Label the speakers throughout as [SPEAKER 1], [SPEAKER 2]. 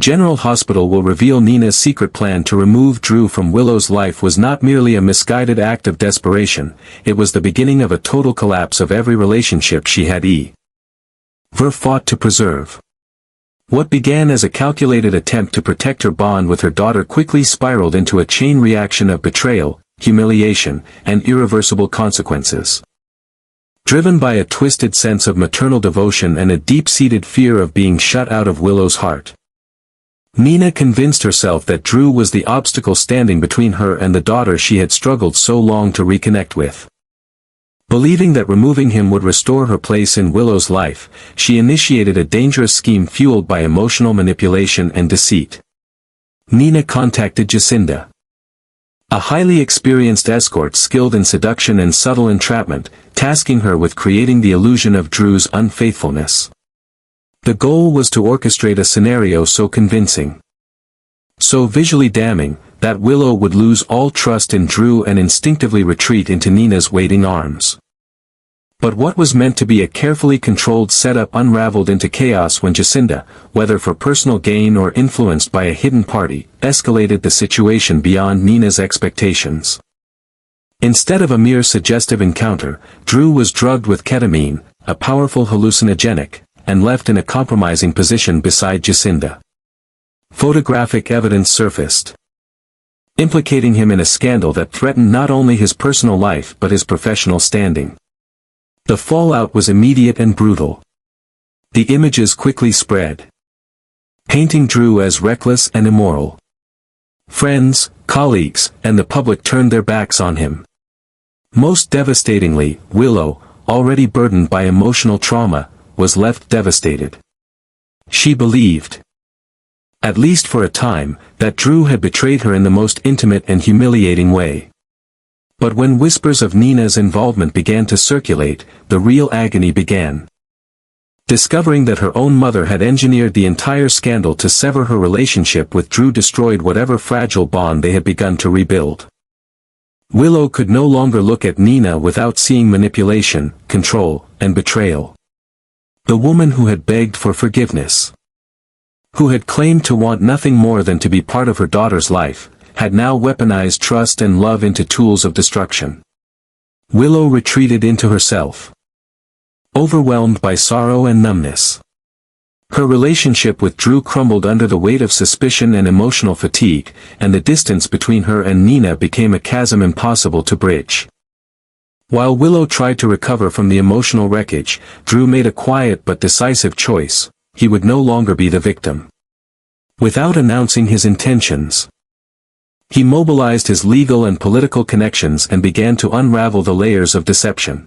[SPEAKER 1] General Hospital will reveal Nenah's secret plan to remove Drew from Willow's life was not merely a misguided act of desperation, it was the beginning of a total collapse of every relationship she had ever fought to preserve. What began as a calculated attempt to protect her bond with her daughter quickly spiraled into a chain reaction of betrayal, humiliation, and irreversible consequences. Driven by a twisted sense of maternal devotion and a deep-seated fear of being shut out of Willow's heart, Nenah convinced herself that Drew was the obstacle standing between her and the daughter she had struggled so long to reconnect with. Believing that removing him would restore her place in Willow's life, she initiated a dangerous scheme fueled by emotional manipulation and deceit. Nenah contacted Jacinda, a highly experienced escort skilled in seduction and subtle entrapment, tasking her with creating the illusion of Drew's unfaithfulness. The goal was to orchestrate a scenario so convincing, so visually damning, that Willow would lose all trust in Drew and instinctively retreat into Nenah's waiting arms. But what was meant to be a carefully controlled setup unraveled into chaos when Jacinda, whether for personal gain or influenced by a hidden party, escalated the situation beyond Nenah's expectations. Instead of a mere suggestive encounter, Drew was drugged with ketamine, a powerful hallucinogenic, and left in a compromising position beside Jacinda. Photographic evidence surfaced, implicating him in a scandal that threatened not only his personal life but his professional standing. The fallout was immediate and brutal. The images quickly spread, painting Drew as reckless and immoral. Friends, colleagues, and the public turned their backs on him. Most devastatingly, Willow, already burdened by emotional trauma, was left devastated. She believed, at least for a time, that Drew had betrayed her in the most intimate and humiliating way. But when whispers of Nenah's involvement began to circulate, the real agony began. Discovering that her own mother had engineered the entire scandal to sever her relationship with Drew destroyed whatever fragile bond they had begun to rebuild. Willow could no longer look at Nenah without seeing manipulation, control, and betrayal. The woman who had begged for forgiveness, who had claimed to want nothing more than to be part of her daughter's life, had now weaponized trust and love into tools of destruction. Willow retreated into herself, overwhelmed by sorrow and numbness. Her relationship with Drew crumbled under the weight of suspicion and emotional fatigue, and the distance between her and Nenah became a chasm impossible to bridge. While Willow tried to recover from the emotional wreckage, Drew made a quiet but decisive choice: he would no longer be the victim. Without announcing his intentions, he mobilized his legal and political connections and began to unravel the layers of deception.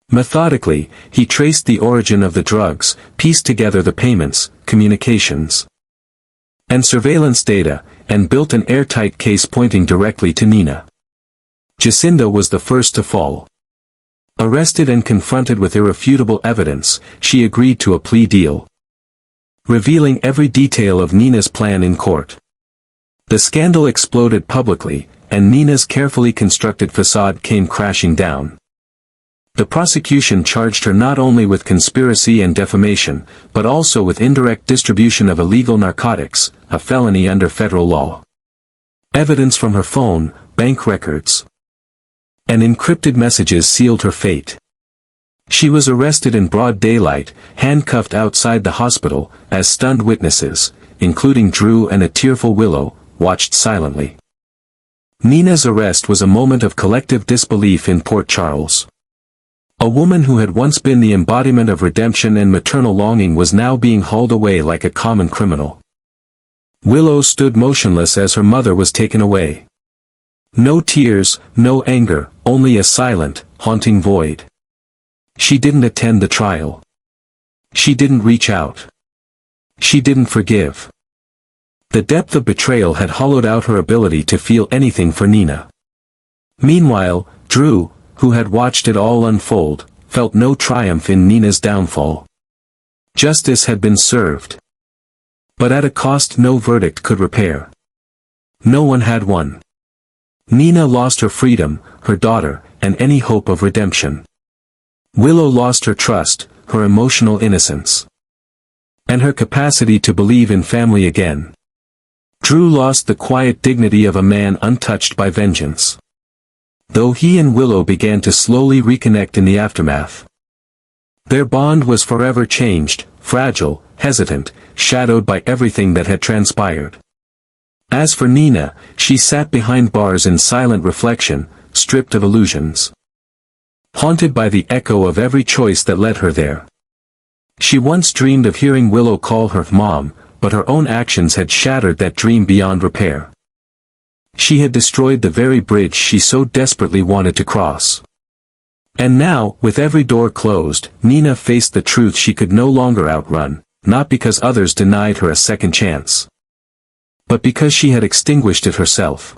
[SPEAKER 1] Methodically, he traced the origin of the drugs, pieced together the payments, communications, and surveillance data, and built an airtight case pointing directly to Nenah. Jacinda was the first to fall. Arrested and confronted with irrefutable evidence, she agreed to a plea deal, revealing every detail of Nenah's plan in court. The scandal exploded publicly, and Nenah's carefully constructed facade came crashing down. The prosecution charged her not only with conspiracy and defamation, but also with indirect distribution of illegal narcotics, a felony under federal law. Evidence from her phone, bank records, and encrypted messages sealed her fate. She was arrested in broad daylight, handcuffed outside the hospital, as stunned witnesses, including Drew and a tearful Willow, watched silently. Nenah's arrest was a moment of collective disbelief in Port Charles. A woman who had once been the embodiment of redemption and maternal longing was now being hauled away like a common criminal. Willow stood motionless as her mother was taken away. No tears, no anger, only a silent, haunting void. She didn't attend the trial. She didn't reach out. She didn't forgive. The depth of betrayal had hollowed out her ability to feel anything for Nenah. Meanwhile, Drew, who had watched it all unfold, felt no triumph in Nenah's downfall. Justice had been served, but at a cost no verdict could repair. No one had won. Nenah lost her freedom, her daughter, and any hope of redemption. Willow lost her trust, her emotional innocence. and her capacity to believe in family again. Drew lost the quiet dignity of a man untouched by vengeance. Though he and Willow began to slowly reconnect in the aftermath. Their bond was forever changed, fragile, hesitant, shadowed by everything that had transpired. As for Nenah, she sat behind bars in silent reflection, stripped of illusions. Haunted by the echo of every choice that led her there. She once dreamed of hearing Willow call her mom, but her own actions had shattered that dream beyond repair. She had destroyed the very bridge she so desperately wanted to cross. And now, with every door closed, Nenah faced the truth she could no longer outrun, not because others denied her a second chance, but because she had extinguished it herself.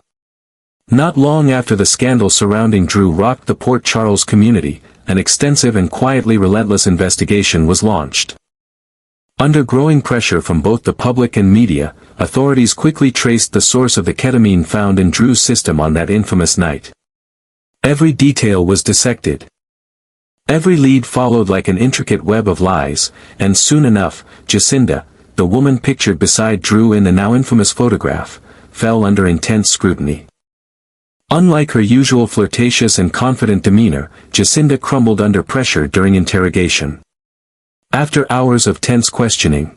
[SPEAKER 1] Not long after the scandal surrounding Drew rocked the Port Charles community, an extensive and quietly relentless investigation was launched. Under growing pressure from both the public and media, authorities quickly traced the source of the ketamine found in Drew's system on that infamous night. Every detail was dissected. Every lead followed like an intricate web of lies, and soon enough, Jacinda, the woman pictured beside Drew in the now infamous photograph, fell under intense scrutiny. Unlike her usual flirtatious and confident demeanor, Jacinda crumbled under pressure during interrogation. After hours of tense questioning,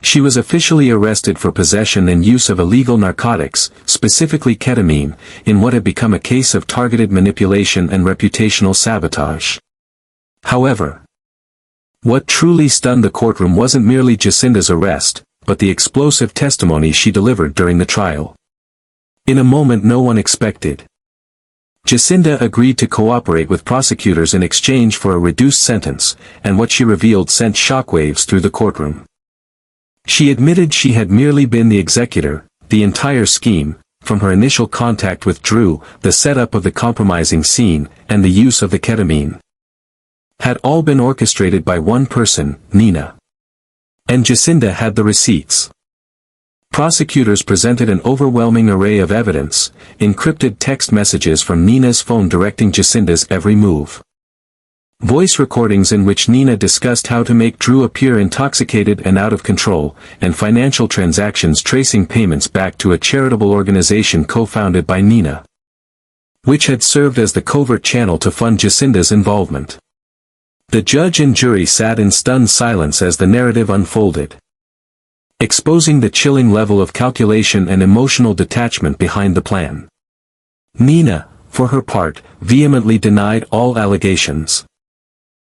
[SPEAKER 1] she was officially arrested for possession and use of illegal narcotics, specifically ketamine, in what had become a case of targeted manipulation and reputational sabotage. However, what truly stunned the courtroom wasn't merely Jacinda's arrest, but the explosive testimony she delivered during the trial. In a moment no one expected, Jacinda agreed to cooperate with prosecutors in exchange for a reduced sentence, and what she revealed sent shockwaves through the courtroom. She admitted she had merely been the executor, the entire scheme, from her initial contact with Drew, the setup of the compromising scene, and the use of the ketamine, had all been orchestrated by one person, Nenah. And Jacinda had the receipts. Prosecutors presented an overwhelming array of evidence, encrypted text messages from Nenah's phone directing Jacinda's every move. Voice recordings in which Nenah discussed how to make Drew appear intoxicated and out of control, and financial transactions tracing payments back to a charitable organization co-founded by Nenah, which had served as the covert channel to fund Jacinda's involvement. The judge and jury sat in stunned silence as the narrative unfolded, exposing the chilling level of calculation and emotional detachment behind the plan. Nenah, for her part, vehemently denied all allegations.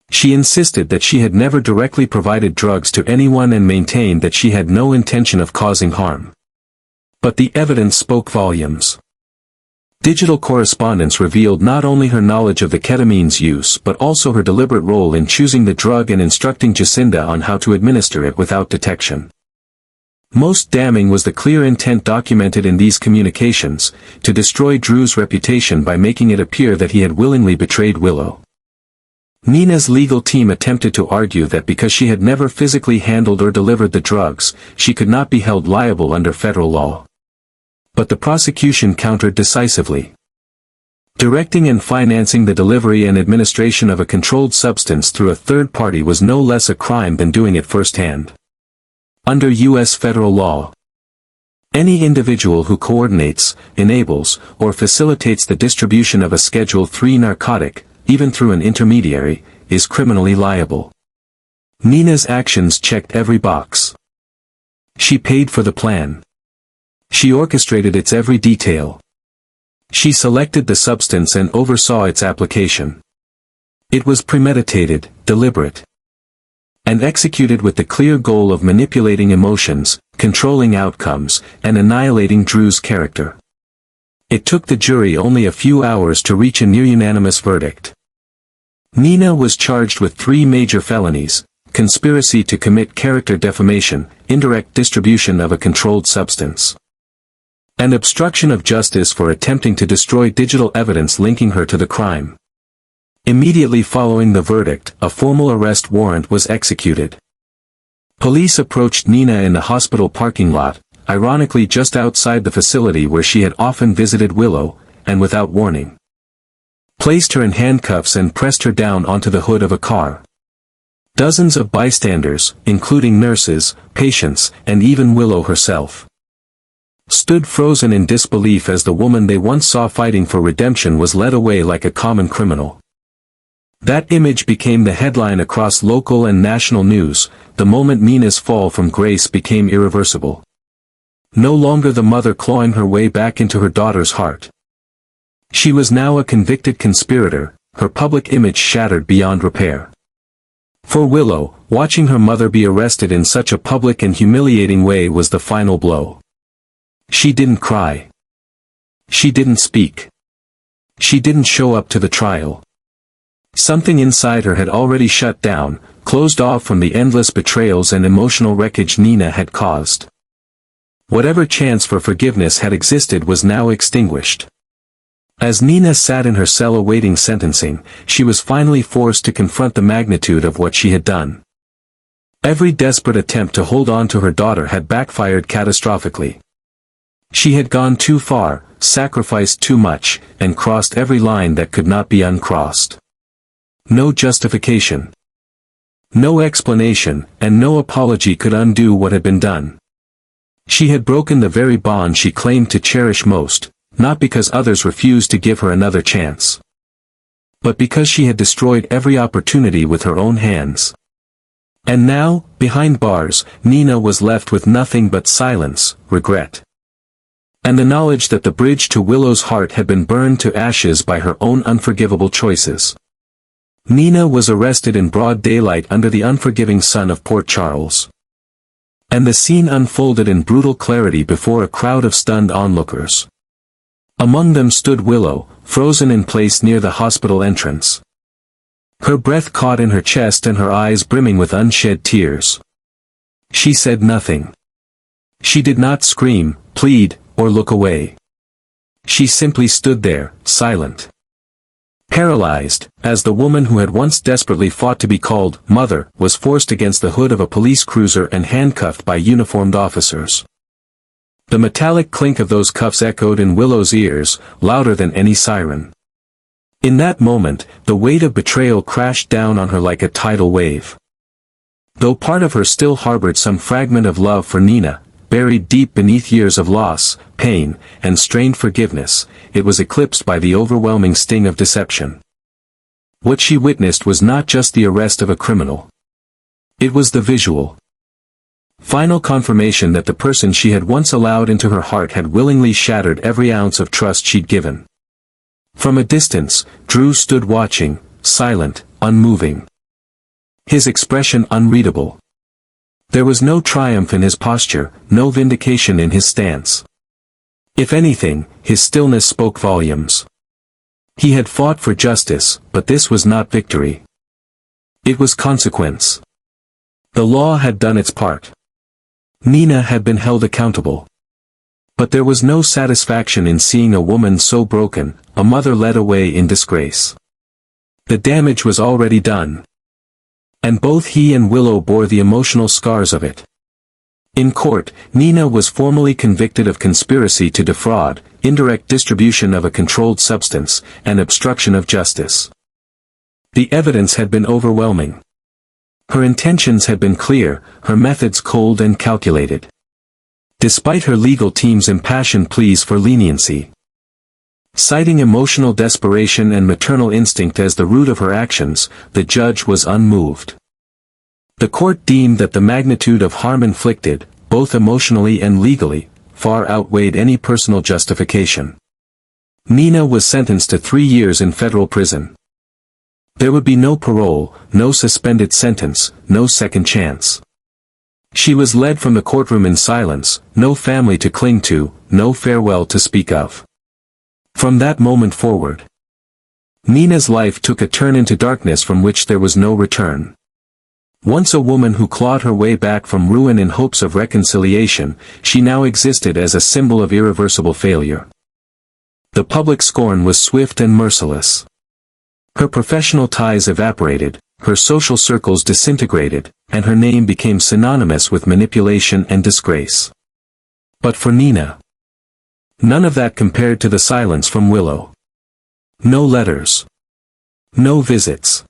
[SPEAKER 1] She insisted that she had never directly provided drugs to anyone and maintained that she had no intention of causing harm. But the evidence spoke volumes. Digital correspondence revealed not only her knowledge of the ketamine's use but also her deliberate role in choosing the drug and instructing Jacinda on how to administer it without detection. Most damning was the clear intent documented in these communications, to destroy Drew's reputation by making it appear that he had willingly betrayed Willow. Nenah's legal team attempted to argue that because she had never physically handled or delivered the drugs, she could not be held liable under federal law. But the prosecution countered decisively. Directing and financing the delivery and administration of a controlled substance through a third party was no less a crime than doing it firsthand. Under U.S. federal law, any individual who coordinates, enables, or facilitates the distribution of a Schedule III narcotic, even through an intermediary, is criminally liable. Nenah's actions checked every box. She paid for the plan. She orchestrated its every detail. She selected the substance and oversaw its application. It was premeditated, deliberate, and executed with the clear goal of manipulating emotions, controlling outcomes, and annihilating Drew's character. It took the jury only a few hours to reach a near-unanimous verdict. Nenah was charged with 3 major felonies: conspiracy to commit character defamation, indirect distribution of a controlled substance, and obstruction of justice for attempting to destroy digital evidence linking her to the crime. Immediately following the verdict, a formal arrest warrant was executed. Police approached Nenah in the hospital parking lot, ironically just outside the facility where she had often visited Willow, and without warning, placed her in handcuffs and pressed her down onto the hood of a car. Dozens of bystanders, including nurses, patients, and even Willow herself, stood frozen in disbelief as the woman they once saw fighting for redemption was led away like a common criminal. That image became the headline across local and national news, the moment Nenah's fall from grace became irreversible. No longer the mother clawing her way back into her daughter's heart. She was now a convicted conspirator, her public image shattered beyond repair. For Willow, watching her mother be arrested in such a public and humiliating way was the final blow. She didn't cry. She didn't speak. She didn't show up to the trial. Something inside her had already shut down, closed off from the endless betrayals and emotional wreckage Nenah had caused. Whatever chance for forgiveness had existed was now extinguished. As Nenah sat in her cell awaiting sentencing, she was finally forced to confront the magnitude of what she had done. Every desperate attempt to hold on to her daughter had backfired catastrophically. She had gone too far, sacrificed too much, and crossed every line that could not be uncrossed. No justification, no explanation, and no apology could undo what had been done. She had broken the very bond she claimed to cherish most, not because others refused to give her another chance, but because she had destroyed every opportunity with her own hands. And now, behind bars, Nenah was left with nothing but silence, regret, and the knowledge that the bridge to Willow's heart had been burned to ashes by her own unforgivable choices. Nenah was arrested in broad daylight under the unforgiving sun of Port Charles. And the scene unfolded in brutal clarity before a crowd of stunned onlookers. Among them stood Willow, frozen in place near the hospital entrance. Her breath caught in her chest and her eyes brimming with unshed tears. She said nothing. She did not scream, plead, or look away. She simply stood there, silent. Paralyzed, as the woman who had once desperately fought to be called mother was forced against the hood of a police cruiser and handcuffed by uniformed officers. The metallic clink of those cuffs echoed in Willow's ears, louder than any siren. In that moment, the weight of betrayal crashed down on her like a tidal wave. Though part of her still harbored some fragment of love for Nenah, buried deep beneath years of loss, pain, and strained forgiveness, it was eclipsed by the overwhelming sting of deception. What she witnessed was not just the arrest of a criminal. It was the visual, final confirmation that the person she had once allowed into her heart had willingly shattered every ounce of trust she'd given. From a distance, Drew stood watching, silent, unmoving. His expression unreadable. There was no triumph in his posture, no vindication in his stance. If anything, his stillness spoke volumes. He had fought for justice, but this was not victory. It was consequence. The law had done its part. Nenah had been held accountable. But there was no satisfaction in seeing a woman so broken, a mother led away in disgrace. The damage was already done. And both he and Willow bore the emotional scars of it. In court, Nenah was formally convicted of conspiracy to defraud, indirect distribution of a controlled substance, and obstruction of justice. The evidence had been overwhelming. Her intentions had been clear, her methods cold and calculated. Despite her legal team's impassioned pleas for leniency, citing emotional desperation and maternal instinct as the root of her actions, the judge was unmoved. The court deemed that the magnitude of harm inflicted, both emotionally and legally, far outweighed any personal justification. Nenah was sentenced to 3 years in federal prison. There would be no parole, no suspended sentence, no second chance. She was led from the courtroom in silence, no family to cling to, no farewell to speak of. From that moment forward, Nenah's life took a turn into darkness from which there was no return. Once a woman who clawed her way back from ruin in hopes of reconciliation, she now existed as a symbol of irreversible failure. The public scorn was swift and merciless. Her professional ties evaporated, her social circles disintegrated, and her name became synonymous with manipulation and disgrace. But for Nenah, none of that compared to the silence from Willow. No letters. No visits.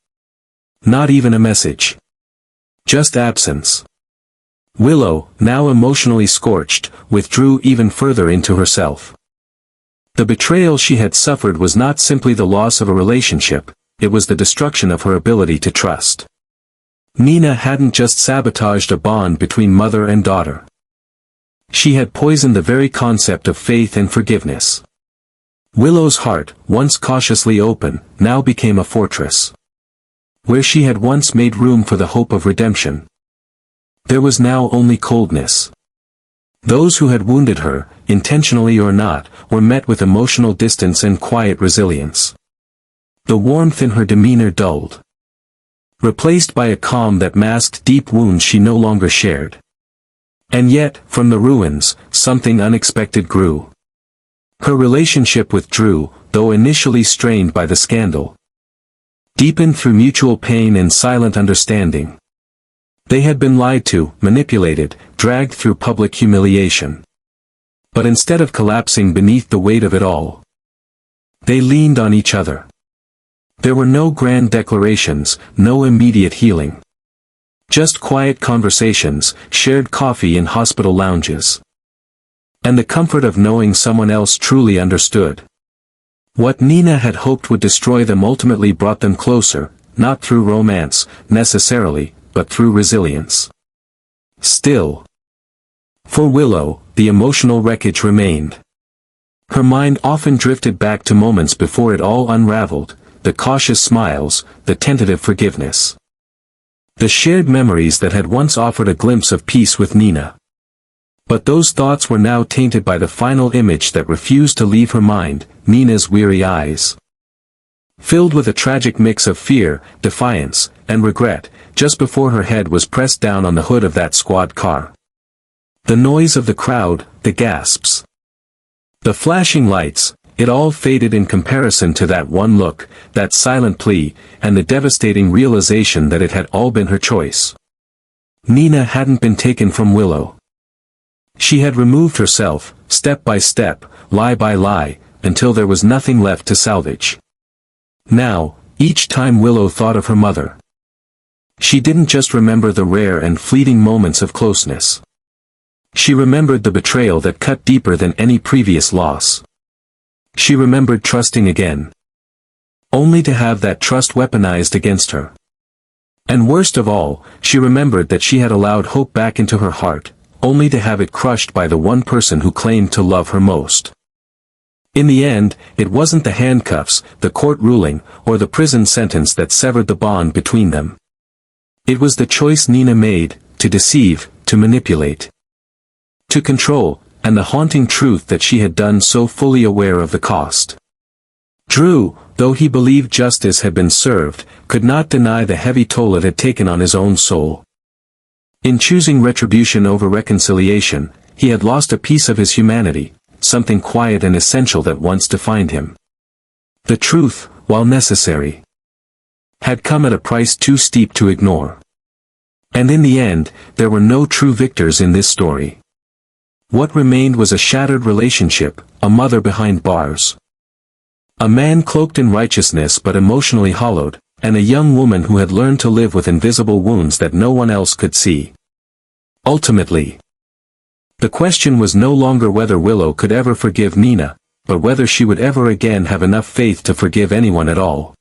[SPEAKER 1] Not even a message. Just absence. Willow, now emotionally scorched, withdrew even further into herself. The betrayal she had suffered was not simply the loss of a relationship, it was the destruction of her ability to trust. Nenah hadn't just sabotaged a bond between mother and daughter. She had poisoned the very concept of faith and forgiveness. Willow's heart, once cautiously open, now became a fortress. Where she had once made room for the hope of redemption, there was now only coldness. Those who had wounded her, intentionally or not, were met with emotional distance and quiet resilience. The warmth in her demeanor dulled, replaced by a calm that masked deep wounds she no longer shared. And yet, from the ruins, something unexpected grew. Her relationship with Drew, though initially strained by the scandal, deepened through mutual pain and silent understanding. They had been lied to, manipulated, dragged through public humiliation. But instead of collapsing beneath the weight of it all, they leaned on each other. There were no grand declarations, no immediate healing. Just quiet conversations, shared coffee in hospital lounges. And the comfort of knowing someone else truly understood. What Nenah had hoped would destroy them ultimately brought them closer, not through romance, necessarily, but through resilience. Still, for Willow, the emotional wreckage remained. Her mind often drifted back to moments before it all unraveled, the cautious smiles, the tentative forgiveness. The shared memories that had once offered a glimpse of peace with Nenah. But those thoughts were now tainted by the final image that refused to leave her mind, Nenah's weary eyes. Filled with a tragic mix of fear, defiance, and regret, just before her head was pressed down on the hood of that squad car. The noise of the crowd, the gasps, the flashing lights, it all faded in comparison to that one look, that silent plea, and the devastating realization that it had all been her choice. Nenah hadn't been taken from Willow. She had removed herself, step by step, lie by lie, until there was nothing left to salvage. Now, each time Willow thought of her mother, she didn't just remember the rare and fleeting moments of closeness. She remembered the betrayal that cut deeper than any previous loss. She remembered trusting again, only to have that trust weaponized against her. And worst of all, she remembered that she had allowed hope back into her heart, only to have it crushed by the one person who claimed to love her most. In the end, it wasn't the handcuffs, the court ruling, or the prison sentence that severed the bond between them. It was the choice Nenah made, to deceive, to manipulate, to control, and the haunting truth that she had done so, fully aware of the cost. Drew, though he believed justice had been served, could not deny the heavy toll it had taken on his own soul. In choosing retribution over reconciliation, he had lost a piece of his humanity, something quiet and essential that once defined him. The truth, while necessary, had come at a price too steep to ignore. And in the end, there were no true victors in this story. What remained was a shattered relationship, a mother behind bars, a man cloaked in righteousness but emotionally hollowed, and a young woman who had learned to live with invisible wounds that no one else could see. Ultimately, the question was no longer whether Willow could ever forgive Nenah, but whether she would ever again have enough faith to forgive anyone at all.